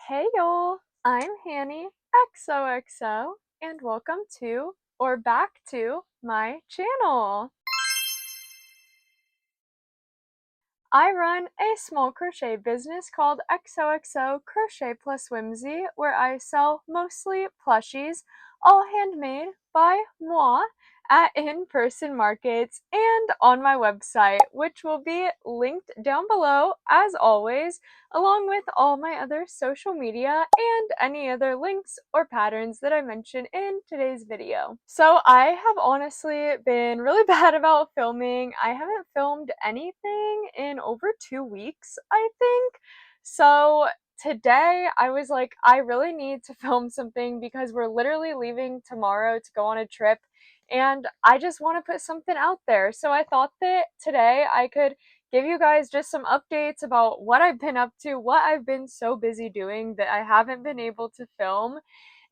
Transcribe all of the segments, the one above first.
Hey y'all, I'm Hanny XOXO and welcome to or back to my channel. I run a small crochet business called XOXO Crochet Plus Whimsy where I sell mostly plushies, all handmade by moi at in-person markets and on my website, which will be linked down below as always, along with all my other social media and any other links or patterns that I mention in today's video. So I have honestly been really bad about filming. I haven't filmed anything in over 2 weeks, I think. So today I was like, I really need to film something because we're literally leaving tomorrow to go on a trip and I just want to put something out there. So I thought that today I could give you guys just some updates about what I've been up to, what I've been so busy doing that I haven't been able to film,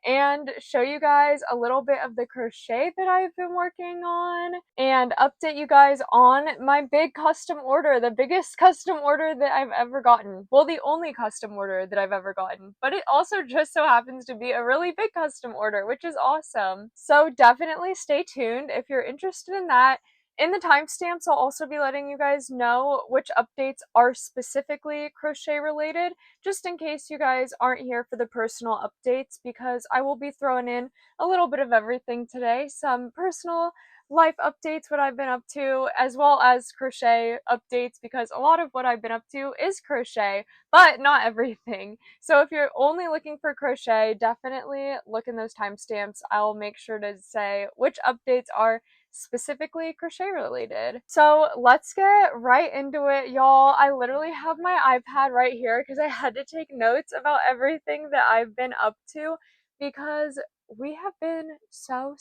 and show you guys a little bit of the crochet that I've been working on and update you guys on my big custom order, the biggest custom order that I've ever gotten. Well, the only custom order that I've ever gotten, but it also just so happens to be a really big custom order, which is awesome. So definitely stay tuned if you're interested in that. In the timestamps, I'll also be letting you guys know which updates are specifically crochet related, just in case you guys aren't here for the personal updates, because I will be throwing in a little bit of everything today. Some personal life updates, what I've been up to, as well as crochet updates, because a lot of what I've been up to is crochet, but not everything. So if you're only looking for crochet, definitely look in those timestamps. I'll make sure to say which updates are specifically crochet related. So let's get right into it, y'all. I literally have my iPad right here because I had to take notes about everything that I've been up to because we have been so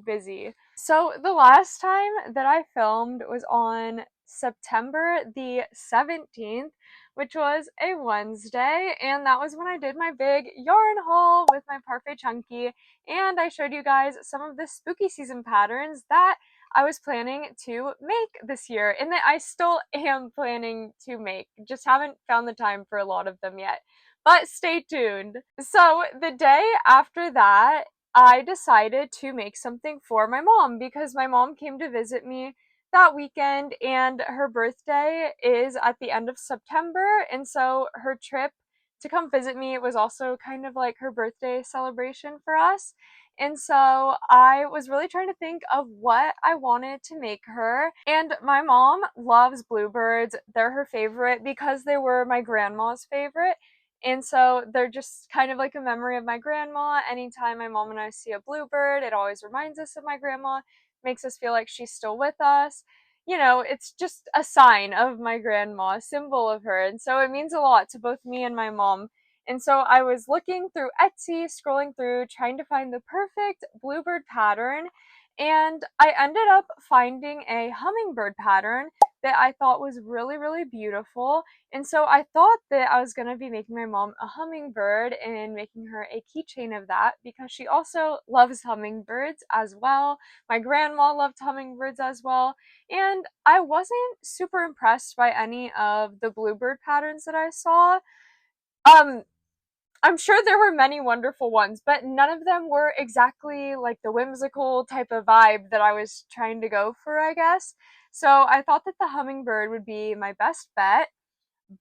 busy. So the last time that I filmed was on September the 17th, which was a Wednesday, and that was when I did my big yarn haul with my Parfait Chunky, and I showed you guys some of the spooky season patterns that I was planning to make this year and that I still am planning to make. Just haven't found the time for a lot of them yet. But stay tuned. So the day after that, I decided to make something for my mom because my mom came to visit me that weekend and her birthday is at the end of September, and so her trip to come visit me was also kind of like her birthday celebration for us. And so I was really trying to think of what I wanted to make her. And my mom loves bluebirds. They're her favorite because they were my grandma's favorite. And so they're just kind of like a memory of my grandma. Anytime my mom and I see a bluebird, it always reminds us of my grandma, makes us feel like she's still with us. You know, it's just a sign of my grandma, a symbol of her. And so it means a lot to both me and my mom. And so I was looking through Etsy, scrolling through, trying to find the perfect bluebird pattern. And I ended up finding a hummingbird pattern that I thought was really beautiful. And so I thought that I was going to be making my mom a hummingbird and making her a keychain of that because she also loves hummingbirds as well. My grandma loved hummingbirds as well. And I wasn't super impressed by any of the bluebird patterns that I saw. I'm sure there were many wonderful ones, but none of them were exactly like the whimsical type of vibe that I was trying to go for, I guess. So I thought that the hummingbird would be my best bet.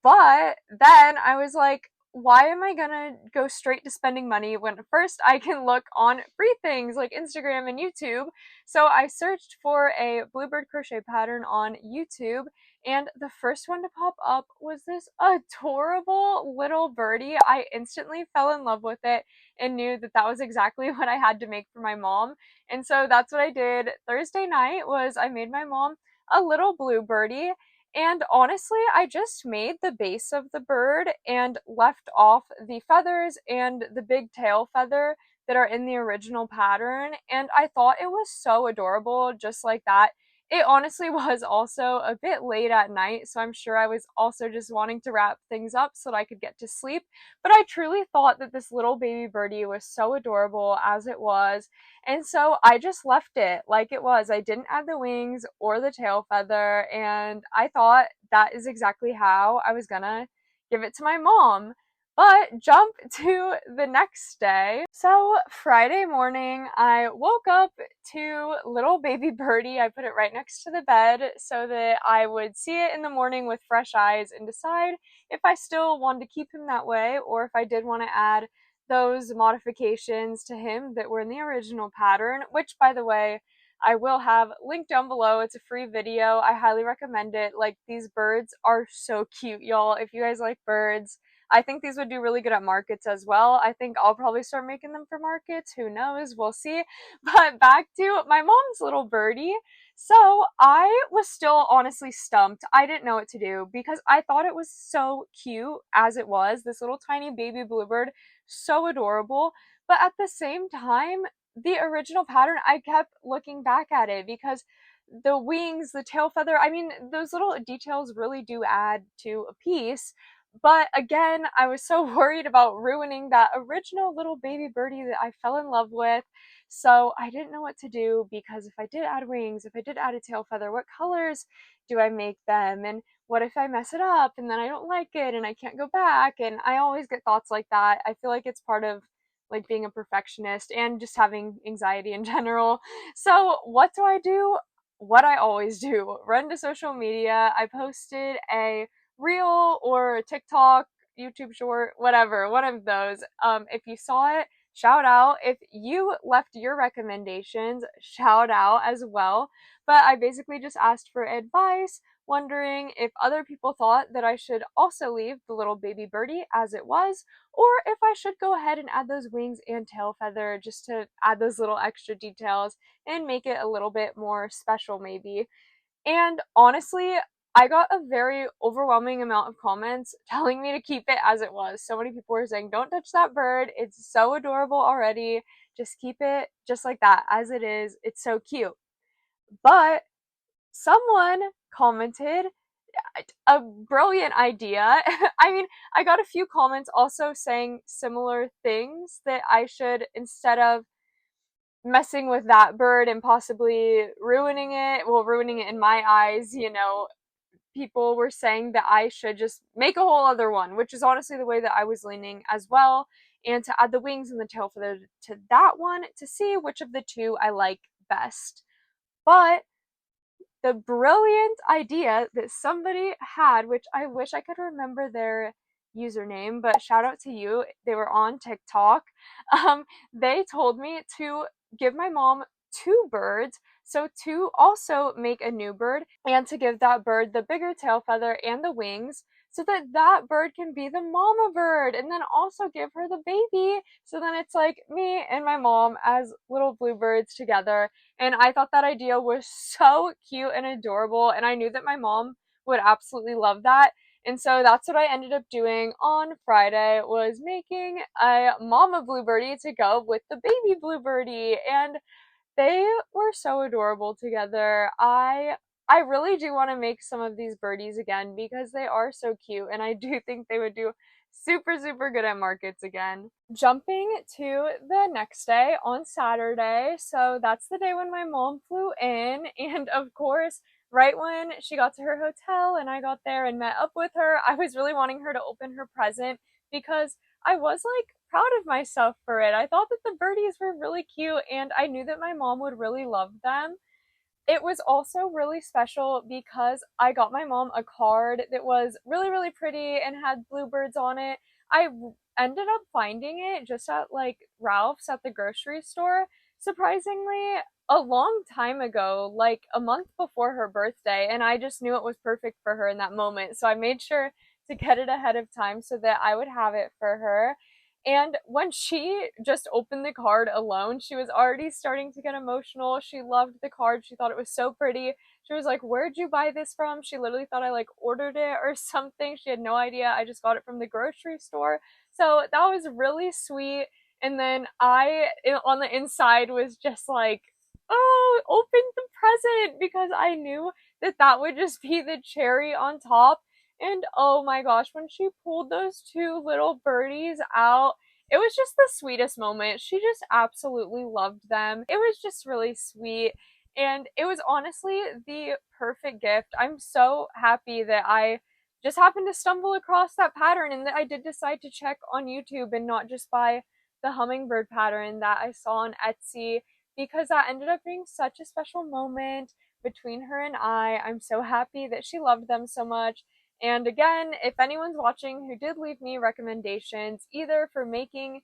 But then I was like, why am I gonna go straight to spending money when first I can look on free things like Instagram and YouTube? So I searched for a bluebird crochet pattern on YouTube, and the first one to pop up was this adorable little birdie. I instantly fell in love with it and knew that that was exactly what I had to make for my mom. And so that's what I did Thursday night was I made my mom a little blue birdie. And honestly, I just made the base of the bird and left off the feathers and the big tail feather that are in the original pattern. And I thought it was so adorable just like that. It honestly was also a bit late at night, so I'm sure I was also just wanting to wrap things up so that I could get to sleep. But I truly thought that this little baby birdie was so adorable as it was. And so I just left it like it was. I didn't add the wings or the tail feather, and I thought that is exactly how I was gonna give it to my mom. But jump to the next day. So Friday morning, I woke up to little baby birdie. I put it right next to the bed so that I would see it in the morning with fresh eyes and decide if I still wanted to keep him that way or if I did want to add those modifications to him that were in the original pattern, which, by the way, I will have linked down below. It's a free video. I highly recommend it. Like, these birds are so cute, y'all. If you guys like birds, I think these would do really good at markets as well. I think I'll probably start making them for markets. Who knows? We'll see. But back to my mom's little birdie. So I was still honestly stumped. I didn't know what to do because I thought it was so cute as it was. This little tiny baby bluebird, so adorable. But at the same time, the original pattern, I kept looking back at it because the wings, the tail feather, I mean, those little details really do add to a piece. But again, I was so worried about ruining that original little baby birdie that I fell in love with. So I didn't know what to do because if I did add wings, if I did add a tail feather, what colors do I make them? And what if I mess it up and then I don't like it and I can't go back? And I always get thoughts like that. I feel like it's part of like being a perfectionist and just having anxiety in general. So what do? What I always do, run to social media. I posted a reel or a TikTok, YouTube short, whatever, one of those. If you saw it, shout out. If you left your recommendations, shout out as well. But I basically just asked for advice, wondering if other people thought that I should also leave the little baby birdie as it was, or if I should go ahead and add those wings and tail feather just to add those little extra details and make it a little bit more special maybe. And honestly, I got a very overwhelming amount of comments telling me to keep it as it was. So many people were saying, don't touch that bird. It's so adorable already. Just keep it just like that, as it is. It's so cute. But someone commented a brilliant idea. I mean, I got a few comments also saying similar things that I should, instead of messing with that bird and possibly ruining it, well, ruining it in my eyes, you know, people were saying that I should just make a whole other one, which is honestly the way that I was leaning as well, and to add the wings and the tail feather to that one to see which of the two I like best. But the brilliant idea that somebody had, which I wish I could remember their username, but shout out to you, they were on TikTok. They told me to give my mom two birds, so to also make a new bird and to give that bird the bigger tail feather and the wings so that that bird can be the mama bird, and then also give her the baby, so then it's like me and my mom as little bluebirds together. And I thought that idea was so cute and adorable, and I knew that my mom would absolutely love that. And so that's what I ended up doing on Friday, was making a mama bluebirdie to go with the baby bluebirdie, and they were so adorable together. I really do want to make some of these birdies again because they are so cute, and I do think they would do super good at markets again. Jumping to the next day on Saturday, so that's the day when my mom flew in, and of course, right when she got to her hotel and I got there and met up with her, I was really wanting her to open her present because I was like proud of myself for it. I thought that the birdies were really cute and I knew that my mom would really love them. It was also really special because I got my mom a card that was really pretty and had bluebirds on it. I ended up finding it just at like Ralph's at the grocery store, surprisingly, a long time ago, like a month before her birthday, and I just knew it was perfect for her in that moment. So I made sure to get it ahead of time so that I would have it for her. And when she just opened the card alone, she was already starting to get emotional. She loved the card. She thought it was so pretty. She was like, "Where'd you buy this from?" She literally thought I like ordered it or something. She had no idea. I just got it from the grocery store. So that was really sweet. And then on the inside, was just like, "Oh, open the present," because I knew that that would just be the cherry on top. And oh my gosh, when she pulled those two little birdies out, it was just the sweetest moment. She just absolutely loved them. It was just really sweet. And it was honestly the perfect gift. I'm so happy that I just happened to stumble across that pattern, and I did decide to check on YouTube and not just buy the hummingbird pattern that I saw on Etsy, because that ended up being such a special moment between her and I. I'm so happy that she loved them so much. And again, if anyone's watching who did leave me recommendations, either for making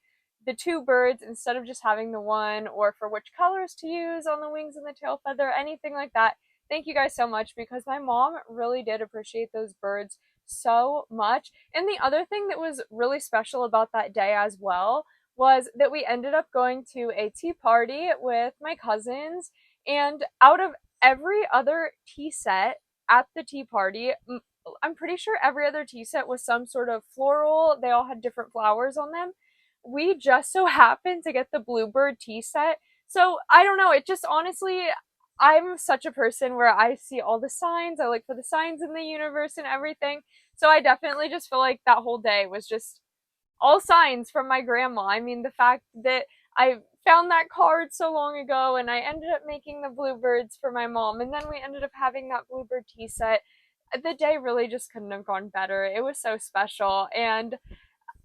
the two birds instead of just having the one, or for which colors to use on the wings and the tail feather, anything like that, thank you guys so much, because my mom really did appreciate those birds so much. And the other thing that was really special about that day as well was that we ended up going to a tea party with my cousins, and out of every other tea set at the tea party, I'm pretty sure every other tea set was some sort of floral. They all had different flowers on them. We just so happened to get the bluebird tea set. So I don't know, it just honestly, I'm such a person where I see all the signs. I look for the signs in the universe and everything. So I definitely just feel like that whole day was just all signs from my grandma. I mean, the fact that I found that card so long ago and I ended up making the bluebirds for my mom, and then we ended up having that bluebird tea set. The day really just couldn't have gone better. It was so special. And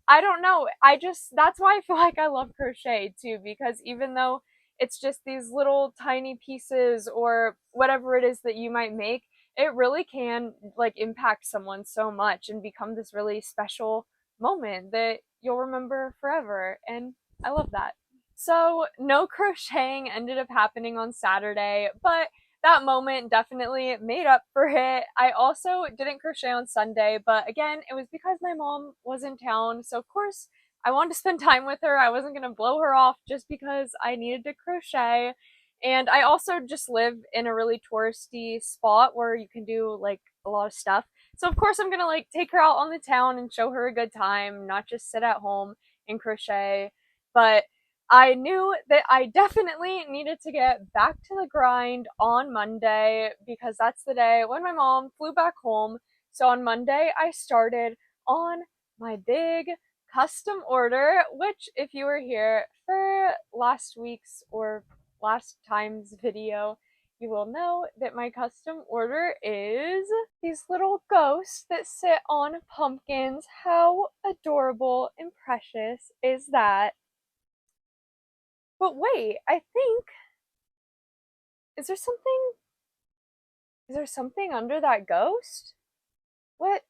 I don't know. That's why I feel like I love crochet too, because even though it's just these little tiny pieces or whatever it is that you might make, it really can like impact someone so much and become this really special moment that you'll remember forever. And I love that. So, no crocheting ended up happening on Saturday, but that moment definitely made up for it. I also didn't crochet on Sunday, but again, it was because my mom was in town. So, of course, I wanted to spend time with her. I wasn't going to blow her off just because I needed to crochet. And I also just live in a really touristy spot where you can do like a lot of stuff. So, of course, I'm going to like take her out on the town and show her a good time, not just sit at home and crochet. But I knew that I definitely needed to get back to the grind on Monday, because that's the day when my mom flew back home. So on Monday, I started on my big custom order, which, if you were here for last week's or last time's video, you will know that my custom order is these little ghosts that sit on pumpkins. How adorable and precious is that? But wait, I think, is there something is there something under that ghost? What?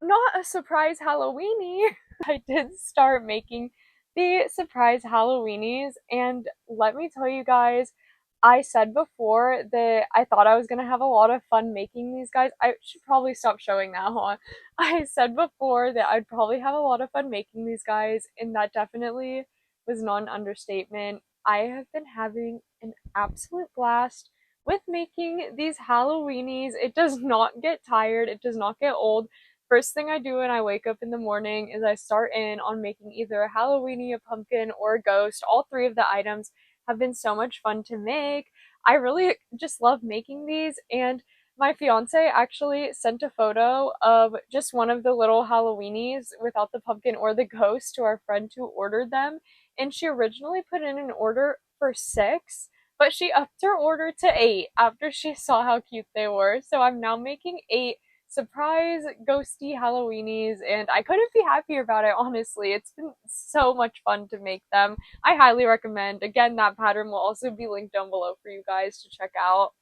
Not a surprise Halloweenie. I did start making the surprise Halloweenies, and let me tell you guys, I said before that I thought I was gonna have a lot of fun making these guys. I should probably stop showing that, huh? I said before that I'd probably have a lot of fun making these guys, and that definitely was not an understatement. I have been having an absolute blast with making these Halloweenies. It does not get tired, it does not get old. First thing I do when I wake up in the morning is I start in on making either a Halloweenie, a pumpkin, or a ghost. All three of the items have been so much fun to make. I really just love making these, and my fiance actually sent a photo of just one of the little Halloweenies without the pumpkin or the ghost to our friend who ordered them, and she originally put in an order for 6, but she upped her order to 8 after she saw how cute they were. So I'm now making 8 surprise ghosty Halloweenies, and I couldn't be happier about it, honestly. It's been so much fun to make them. I highly recommend. Again, that pattern will also be linked down below for you guys to check out.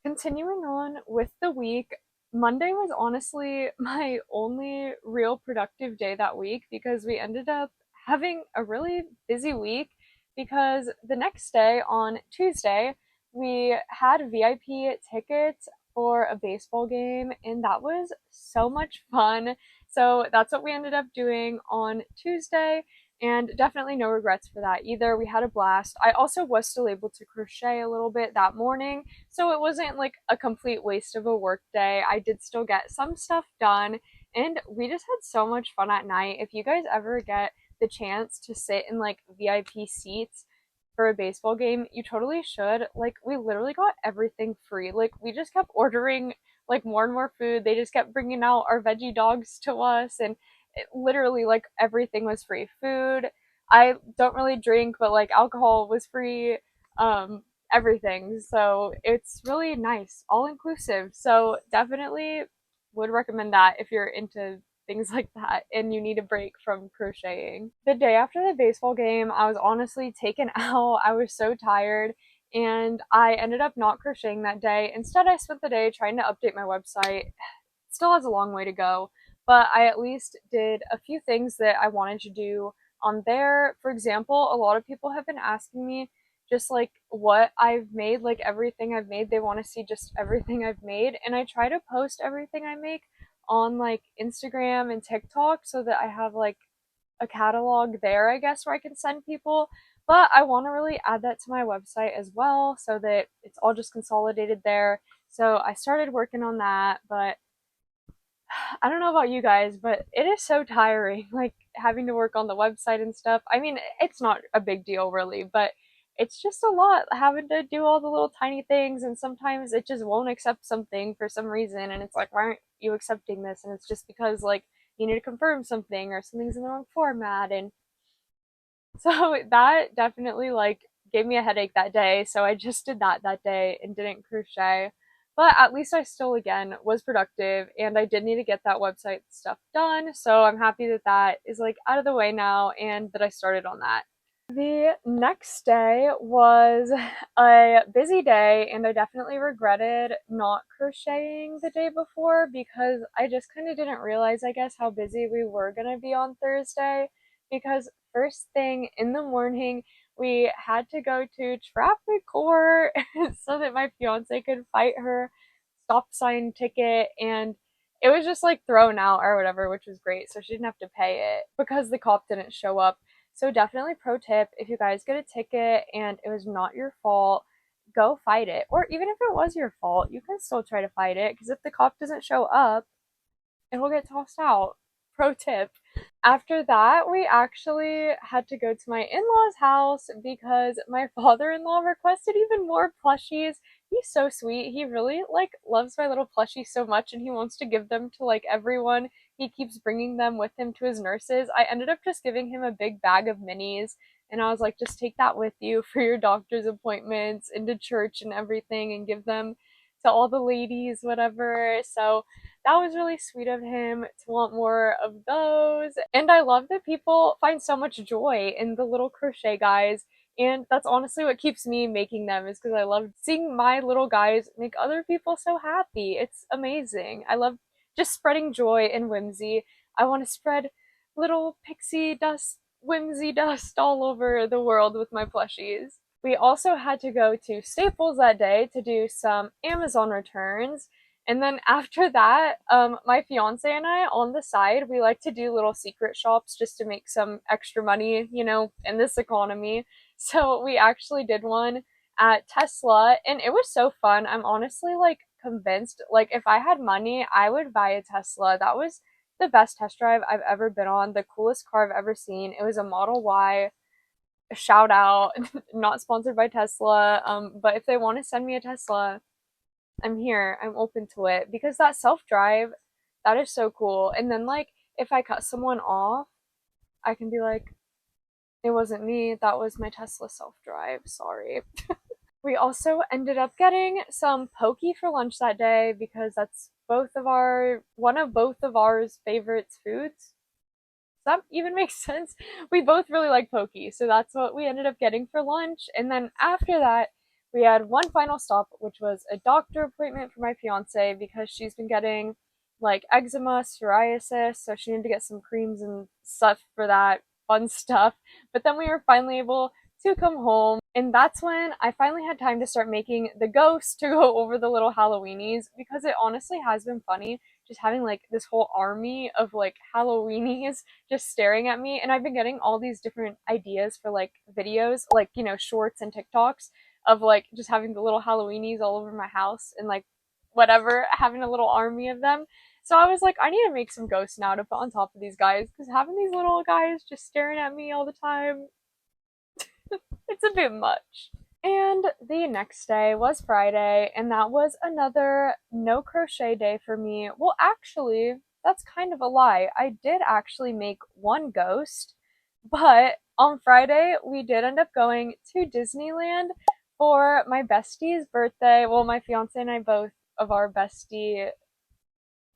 Continuing on with the week, Monday was honestly my only real productive day that week, because we ended up having a really busy week, because the next day on Tuesday we had VIP tickets for a baseball game, and that was so much fun. So that's what we ended up doing on Tuesday, and definitely no regrets for that either. We had a blast. I also was still able to crochet a little bit that morning, so it wasn't like a complete waste of a work day. I did still get some stuff done, and we just had so much fun at night. If you guys ever get the chance to sit in like VIP seats for a baseball game, you totally should. Like, we literally got everything free. Like, we just kept ordering like more and more food. They just kept bringing out our veggie dogs to us, and literally like everything was free. Food, I don't really drink, but like alcohol was free. everything. So it's really nice, all inclusive. So definitely would recommend that if you're into things like that and you need a break from crocheting. The day after the baseball game, I was honestly taken out. I was so tired and I ended up not crocheting that day. Instead, I spent the day trying to update my website. Still has a long way to go, but I at least did a few things that I wanted to do on there. For example, a lot of people have been asking me just like what I've made, like everything I've made. They want to see just everything I've made, and I try to post everything I make on like Instagram and TikTok so that I have like a catalog there, I guess, where I can send people. But I want to really add that to my website as well so that it's all just consolidated there. So I started working on that, but I don't know about you guys, but it is so tiring, like having to work on the website and stuff. I mean, it's not a big deal really, but it's just a lot having to do all the little tiny things, and sometimes it just won't accept something for some reason, and it's like, why aren't you accepting this? And it's just because, like, you need to confirm something or something's in the wrong format, and so that definitely like gave me a headache that day. So I just did that day and didn't crochet. But at least I still again was productive and I did need to get that website stuff done. So I'm happy that that is like out of the way now and that I started on that. The next day was a busy day, and I definitely regretted not crocheting the day before because I just kind of didn't realize, I guess, how busy we were going to be on Thursday. Because first thing in the morning, we had to go to traffic court so that my fiance could fight her stop sign ticket, and it was just like thrown out or whatever, which was great. So she didn't have to pay it because the cop didn't show up. So definitely pro tip, if you guys get a ticket and it was not your fault, go fight it. Or even if it was your fault, you can still try to fight it because if the cop doesn't show up, it will get tossed out. Pro tip. After that, we actually had to go to my in-laws' house because my father-in-law requested even more plushies. He's so sweet. He really like loves my little plushies so much and he wants to give them to like everyone. He keeps bringing them with him to his nurses. I ended up just giving him a big bag of minis and I was like, just take that with you for your doctor's appointments and to church and everything and give them to all the ladies, whatever. So that was really sweet of him to want more of those. And I love that people find so much joy in the little crochet guys. And that's honestly what keeps me making them, is because I love seeing my little guys make other people so happy. It's amazing. I love just spreading joy and whimsy. I want to spread little pixie dust, whimsy dust all over the world with my plushies. We also had to go to Staples that day to do some Amazon returns. And then after that, my fiance and I, on the side, we like to do little secret shops just to make some extra money, you know, in this economy. So we actually did one at Tesla, and it was so fun. I'm honestly like convinced, like if I had money, I would buy a Tesla. That was the best test drive I've ever been on, the coolest car I've ever seen. It was a Model Y. Shout out, not sponsored by Tesla, but if they want to send me a Tesla, I'm here. I'm open to it because that self-drive, that is so cool. And then like if I cut someone off, I can be like, it wasn't me, that was my Tesla self-drive. Sorry. We also ended up getting some pokey for lunch that day because that's one of both of ours favorite foods. Does that even make sense? We both really like pokey, so that's what we ended up getting for lunch. And then after that, we had one final stop, which was a doctor appointment for my fiance because she's been getting like eczema, psoriasis, so she needed to get some creams and stuff for that fun stuff. But then we were finally able to come home, and that's when I finally had time to start making the ghost to go over the little Halloweenies because it honestly has been funny just having like this whole army of like Halloweenies just staring at me. And I've been getting all these different ideas for like videos, like, you know, shorts and TikToks of like just having the little Halloweenies all over my house and like whatever, having a little army of them. So I was like, I need to make some ghosts now to put on top of these guys because having these little guys just staring at me all the time, it's a bit much. And the next day was Friday, and that was another no crochet day for me. Well, actually, that's kind of a lie. I did actually make one ghost, but on Friday, we did end up going to Disneyland For my bestie's birthday, well, my fiance and I both of our bestie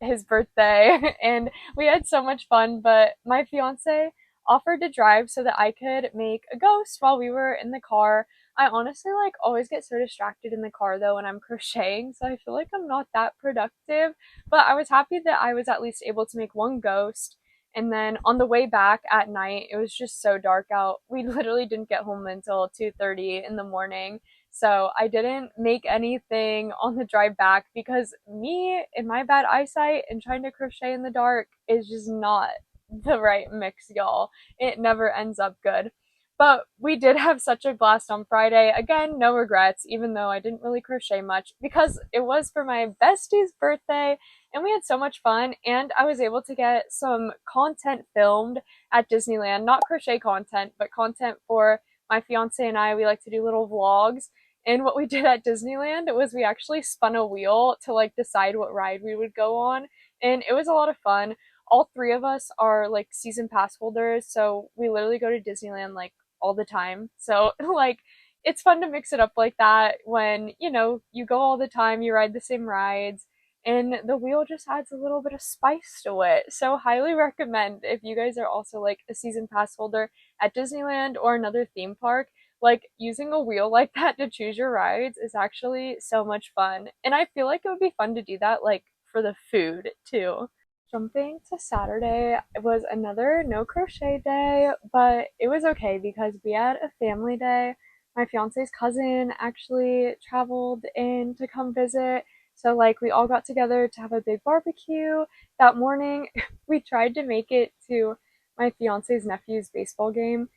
his birthday and we had so much fun, but my fiance offered to drive so that I could make a ghost while we were in the car. I honestly like always get so distracted in the car though when I'm crocheting, so I feel like I'm not that productive, but I was happy that I was at least able to make one ghost. And then on the way back at night, it was just so dark out. We literally didn't get home until 2:30 in the morning. So I didn't make anything on the drive back because me and my bad eyesight and trying to crochet in the dark is just not the right mix, y'all. It never ends up good. But we did have such a blast on Friday. Again, no regrets, even though I didn't really crochet much because it was for my bestie's birthday and we had so much fun. And I was able to get some content filmed at Disneyland, not crochet content, but content for my fiance and I. We like to do little vlogs, and what we did at Disneyland was we actually spun a wheel to like decide what ride we would go on. And it was a lot of fun. All three of us are like season pass holders, so we literally go to Disneyland like all the time. So like it's fun to mix it up like that when, you go all the time, you ride the same rides, and the wheel just adds a little bit of spice to it. So highly recommend if you guys are also like a season pass holder at Disneyland or another theme park, like using a wheel like that to choose your rides is actually so much fun. And I feel like it would be fun to do that like for the food too. Jumping to Saturday, it was another no crochet day, but it was okay because we had a family day. My fiance's cousin actually traveled in to come visit. So like we all got together to have a big barbecue that morning. We tried to make it to my fiance's nephew's baseball game,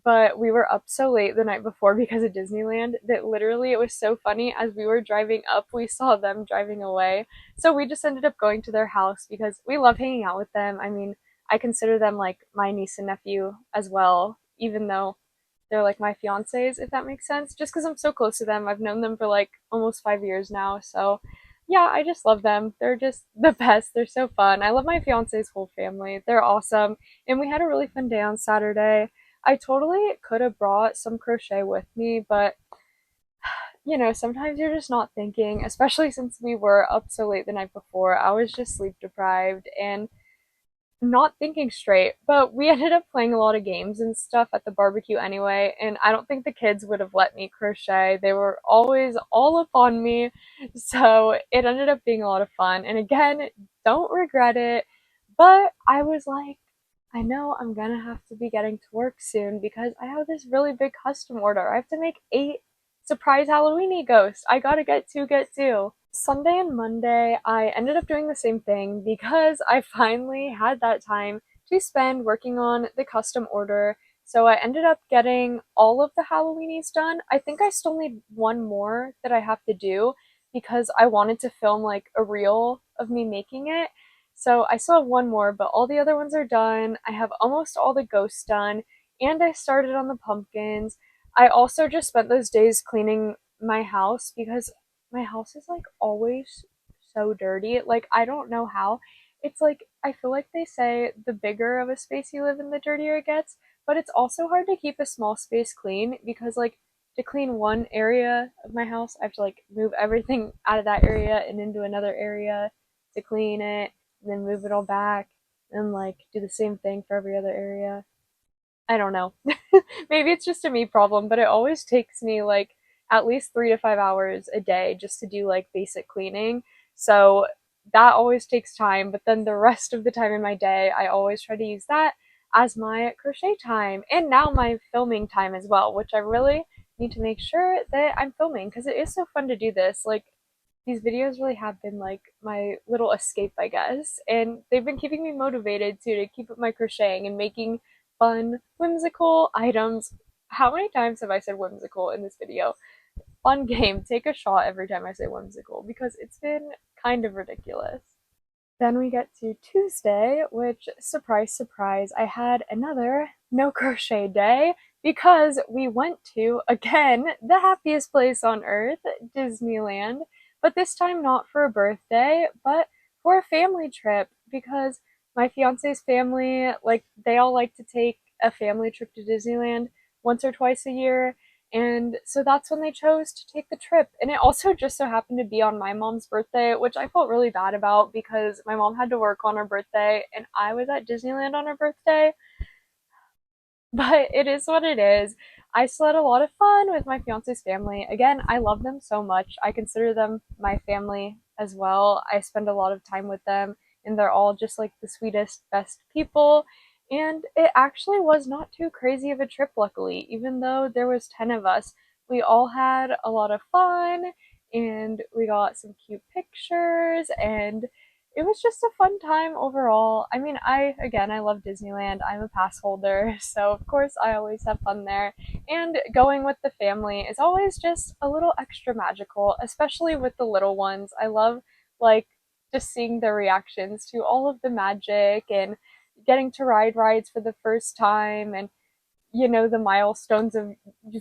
but we were up so late the night before because of Disneyland that literally it was so funny. As we were driving up, we saw them driving away. So we just ended up going to their house because we love hanging out with them. I mean, I consider them like my niece and nephew as well, even though they're like my fiancés, if that makes sense. Just because I'm so close to them. I've known them for like almost 5 years now. So yeah, I just love them. They're just the best. They're so fun. I love my fiance's whole family. They're awesome. And we had a really fun day on Saturday. I totally could have brought some crochet with me, but sometimes you're just not thinking, especially since we were up so late the night before. I was just sleep deprived and not thinking straight, but we ended up playing a lot of games and stuff at the barbecue anyway, and I don't think the kids would have let me crochet. They were always all up on me, so it ended up being a lot of fun. And again, don't regret it, but I was like, I know I'm gonna have to be getting to work soon because I have this really big custom order. I have to make 8 surprise Halloweenie ghosts. I gotta get two. Sunday and Monday, I ended up doing the same thing because I finally had that time to spend working on the custom order. So I ended up getting all of the Halloweenies done. I think I still need one more that I have to do because I wanted to film like a reel of me making it. So I still have one more, but all the other ones are done. I have almost all the ghosts done, and I started on the pumpkins. I also just spent those days cleaning my house because my house is like always so dirty. Like, I don't know how. It's like, I feel like they say the bigger of a space you live in, the dirtier it gets, but it's also hard to keep a small space clean because, like, to clean one area of my house, I have to like move everything out of that area and into another area to clean it, and then move it all back, and like do the same thing for every other area. I don't know. Maybe it's just a me problem, but it always takes me like at least 3 to 5 hours a day just to do like basic cleaning. So that always takes time, but then the rest of the time in my day, I always try to use that as my crochet time and now my filming time as well, which I really need to make sure that I'm filming because it is so fun to do this. Like, these videos really have been like my little escape, I guess, and they've been keeping me motivated to keep up my crocheting and making fun, whimsical items. How many times have I said whimsical in this video? Fun game. Take a shot every time I say whimsical because it's been kind of ridiculous. Then we get to Tuesday, which, surprise, surprise, I had another no crochet day because we went to, again, the happiest place on earth, Disneyland, but this time not for a birthday, but for a family trip because my fiance's family, like, they all like to take a family trip to Disneyland once or twice a year, And so that's when they chose to take the trip. And it also just so happened to be on my mom's birthday, which I felt really bad about because my mom had to work on her birthday and I was at Disneyland on her birthday. But it is what it is. I still had a lot of fun with my fiance's family. Again, I love them so much. I consider them my family as well. I spend a lot of time with them, and they're all just like the sweetest, best people. And it actually was not too crazy of a trip, luckily. Even though there was 10 of us, we all had a lot of fun, and we got some cute pictures, and it was just a fun time overall. I mean, I love Disneyland. I'm a pass holder, so of course I always have fun there. And going with the family is always just a little extra magical, especially with the little ones. I love like just seeing their reactions to all of the magic and getting to ride rides for the first time, and the milestones of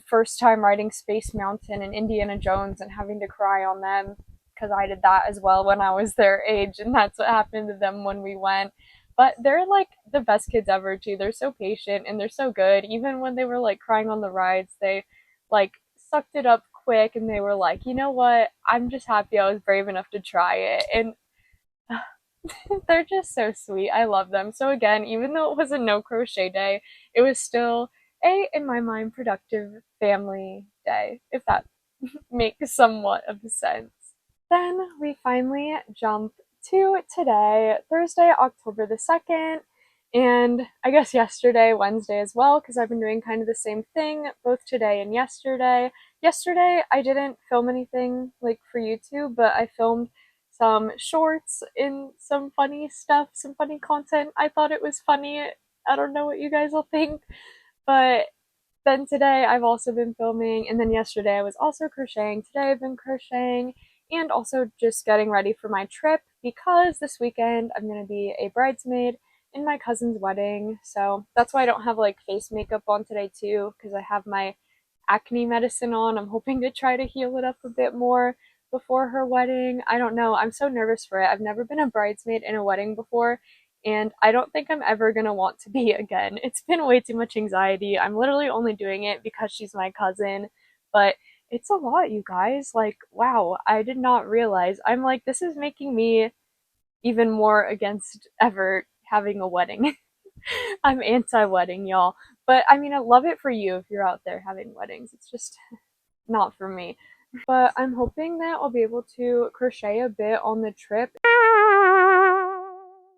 first time riding Space Mountain and Indiana Jones and having to cry on them because I did that as well when I was their age, and that's what happened to them when we went. But they're like the best kids ever too. They're so patient and they're so good. Even when they were like crying on the rides, they like sucked it up quick and they were like, you know what? I'm just happy I was brave enough to try it. And they're just so sweet. I love them. So again, even though it was a no crochet day, it was still in my mind, productive family day, if that makes somewhat of sense. Then we finally jump to today, Thursday, October the 2nd, and I guess yesterday, Wednesday as well, because I've been doing kind of the same thing both today and yesterday. Yesterday, I didn't film anything like for YouTube, but I filmed some shorts and some funny stuff, some funny content. I thought it was funny. I don't know what you guys will think, but then today I've also been filming, and then yesterday I was also crocheting. Today I've been crocheting and also just getting ready for my trip because this weekend I'm going to be a bridesmaid in my cousin's wedding. So that's why I don't have like face makeup on today too, because I have my acne medicine on. I'm hoping to try to heal it up a bit more before her wedding. I don't know. I'm so nervous for it. I've never been a bridesmaid in a wedding before, and I don't think I'm ever gonna want to be again. It's been way too much anxiety. I'm literally only doing it because she's my cousin, but it's a lot, you guys. Like, wow, I did not realize. I'm like, this is making me even more against ever having a wedding. I'm anti wedding, y'all. But I mean, I love it for you if you're out there having weddings. It's just not for me. But I'm hoping that I'll be able to crochet a bit on the trip.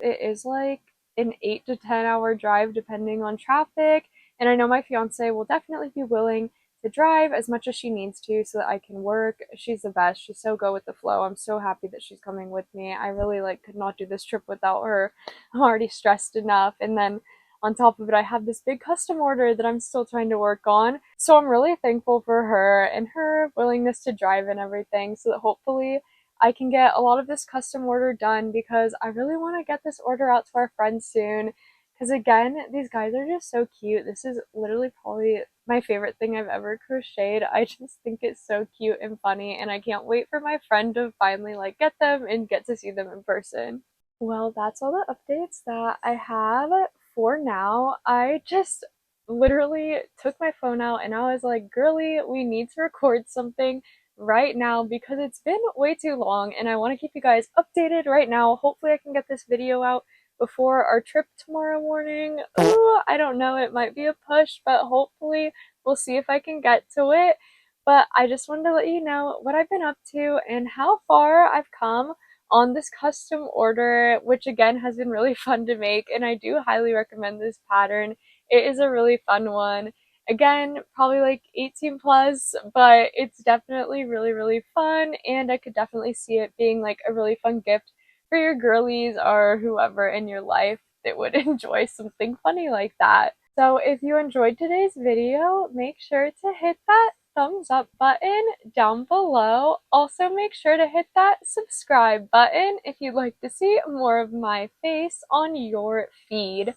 It is like an 8 to 10 hour drive depending on traffic, and I know my fiance will definitely be willing to drive as much as she needs to so that I can work. She's the best. She's so go with the flow. I'm so happy that she's coming with me. I really like could not do this trip without her. I'm already stressed enough, and then on top of it, I have this big custom order that I'm still trying to work on. So I'm really thankful for her and her willingness to drive and everything so that hopefully I can get a lot of this custom order done because I really want to get this order out to our friends soon. Because again, these guys are just so cute. This is literally probably my favorite thing I've ever crocheted. I just think it's so cute and funny, and I can't wait for my friend to finally like get them and get to see them in person. Well, that's all the updates that I have for now. I just literally took my phone out and I was like, girly, we need to record something right now because it's been way too long and I want to keep you guys updated right now. Hopefully I can get this video out before our trip tomorrow morning. Ooh, I don't know, it might be a push, but hopefully we'll see if I can get to it. But I just wanted to let you know what I've been up to and how far I've come on this custom order, which again has been really fun to make, and I do highly recommend this pattern. It is a really fun one. Again, probably like 18 plus, but it's definitely really, really fun, and I could definitely see it being like a really fun gift for your girlies or whoever in your life that would enjoy something funny like that. So if you enjoyed today's video, make sure to hit that thumbs up button down below. Also make sure to hit that subscribe button if you'd like to see more of my face on your feed.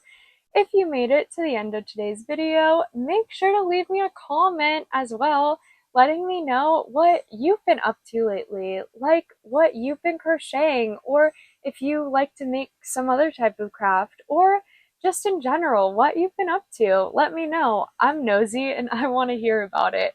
If you made it to the end of today's video, make sure to leave me a comment as well, letting me know what you've been up to lately, like what you've been crocheting, or if you like to make some other type of craft, or just in general, what you've been up to. Let me know. I'm nosy and I want to hear about it.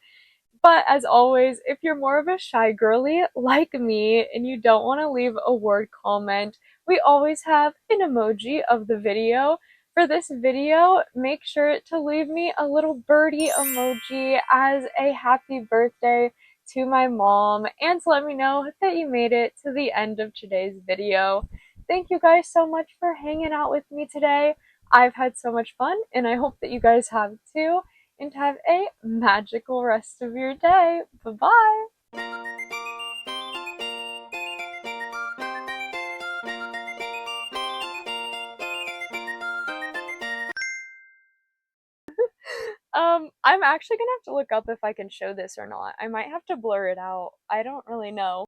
But as always, if you're more of a shy girly like me and you don't want to leave a word comment, we always have an emoji of the video. For this video, make sure to leave me a little birdie emoji as a happy birthday to my mom and to let me know that you made it to the end of today's video. Thank you guys so much for hanging out with me today. I've had so much fun and I hope that you guys have too, and have a magical rest of your day. Bye-bye! I'm actually gonna have to look up if I can show this or not. I might have to blur it out. I don't really know.